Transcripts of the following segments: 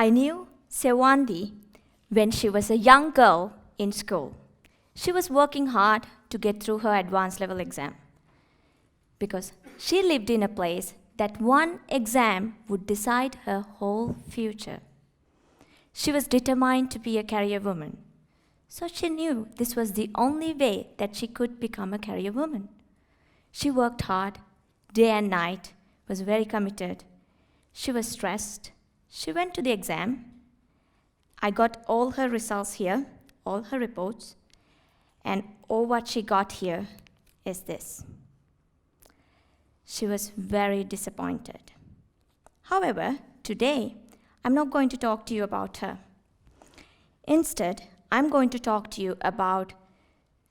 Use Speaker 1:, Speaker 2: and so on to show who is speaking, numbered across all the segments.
Speaker 1: I knew Sewandi when she was a young girl in school. She was working hard to get through her advanced level exam because she lived in a place that one exam would decide her whole future. She was determined to be a career woman, so she knew this was the only way that she could become a career woman. She worked hard, day and night, was very committed. She was stressed. She went to the exam. I got all her results here, all her reports, and all what she got here is this. She was very disappointed. However, today, I'm not going to talk to you about her. Instead, I'm going to talk to you about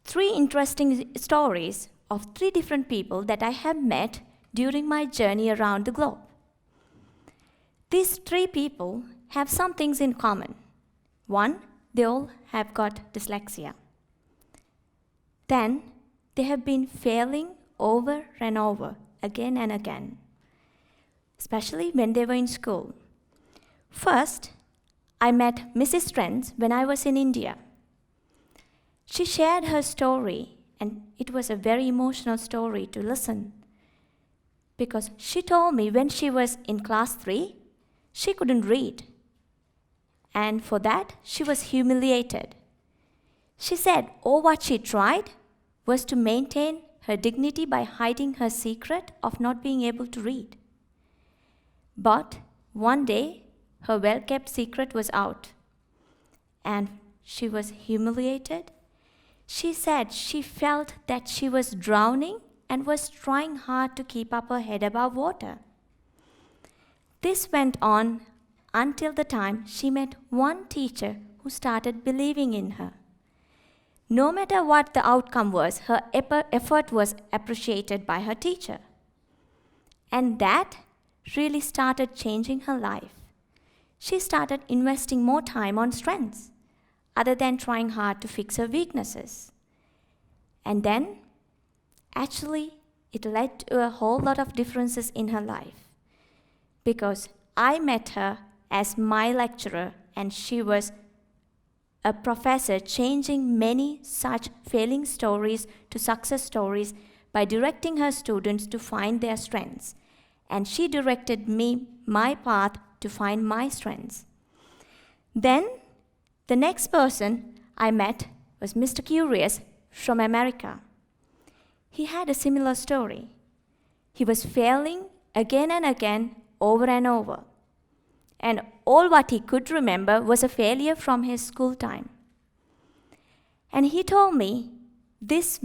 Speaker 1: 3 interesting stories of 3 different people that I have met during my journey around the globe. These 3 people have some things in common. 1, they all have got dyslexia. Then, they have been failing over and over, again and again, especially when they were in school. First, I met Mrs. Strength when I was in India. She shared her story, and it was a very emotional story to listen, because she told me when she was in class 3, she couldn't read, and for that, she was humiliated. She said all what she tried was to maintain her dignity by hiding her secret of not being able to read. But one day, her well-kept secret was out, and she was humiliated. She said she felt that she was drowning and was trying hard to keep up her head above water. This went on until the time she met one teacher who started believing in her. No matter what the outcome was, her effort was appreciated by her teacher. And that really started changing her life. She started investing more time on strengths, other than trying hard to fix her weaknesses. And then, actually, it led to a whole lot of differences in her life. Because I met her as my lecturer, and she was a professor changing many such failing stories to success stories by directing her students to find their strengths. And she directed me, my path, to find my strengths. Then, the next person I met was Mr. Curious from America. He had a similar story. He was failing again and again, over and over. And all what he could remember was a failure from his school time. And he told me this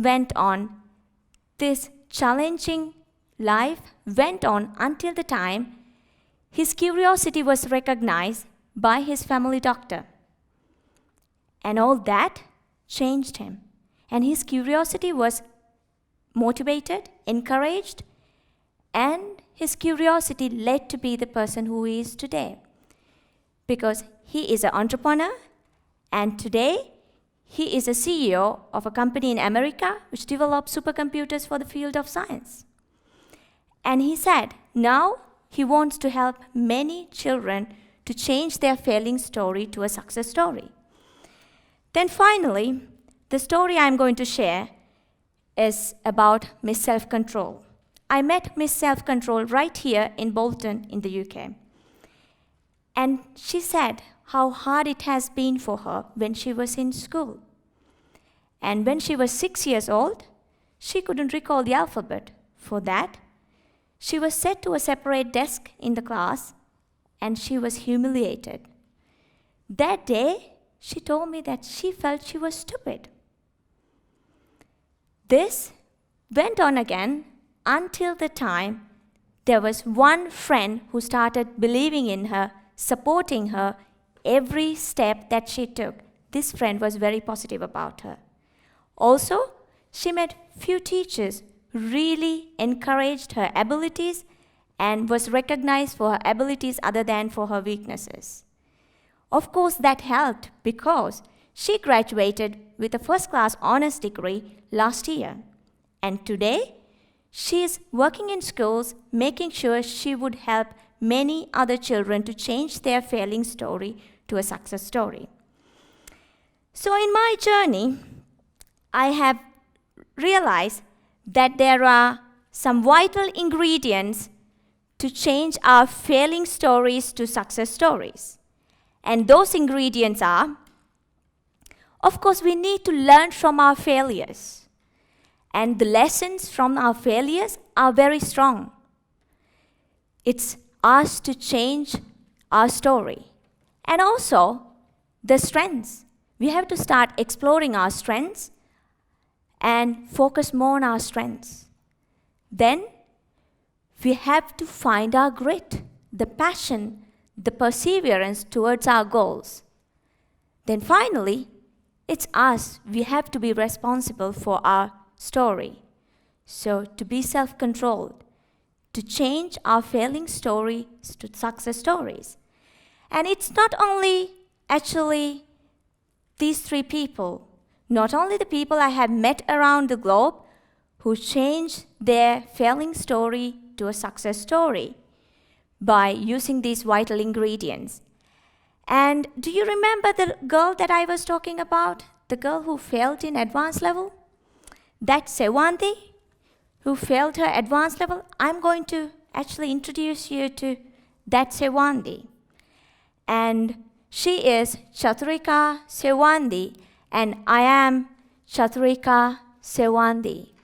Speaker 1: challenging life went on until the time his curiosity was recognized by his family doctor. And all that changed him. And his curiosity was motivated, encouraged, and his curiosity led to be the person who he is today. Because he is an entrepreneur, and today he is a CEO of a company in America which develops supercomputers for the field of science. And he said now he wants to help many children to change their failing story to a success story. Then finally, the story I'm going to share is about Miss Self-Control. I met Miss Self-Control right here in Bolton in the UK. And she said how hard it has been for her when she was in school. And when she was 6 years old, she couldn't recall the alphabet. For that, she was set to a separate desk in the class, and she was humiliated. That day, she told me that she felt she was stupid. This went on again until the time there was one friend who started believing in her, supporting her every step that she took. This friend was very positive about her. Also, she met few teachers who really encouraged her abilities and was recognized for her abilities other than for her weaknesses. Of course, that helped because she graduated with a first-class honors degree last year. And today, She is working in schools, making sure she would help many other children to change their failing story to a success story. So in my journey, I have realized that there are some vital ingredients to change our failing stories to success stories. And those ingredients are, of course, we need to learn from our failures. And the lessons from our failures are very strong. It's us to change our story. And also, the strengths. We have to start exploring our strengths and focus more on our strengths. Then, we have to find our grit, the passion, the perseverance towards our goals. Then finally, it's us. We have to be responsible for our story. So to be self-controlled, to change our failing stories to success stories. And it's not only actually these three people, not only the people I have met around the globe who changed their failing story to a success story by using these vital ingredients. And do you remember the girl that I was talking about? The girl who failed in advanced level? That's Sewanti, who failed her advanced level. I'm going to actually introduce you to that Sewanti. And she is Chathurika Kannangara, and I am Chathurika Kannangara.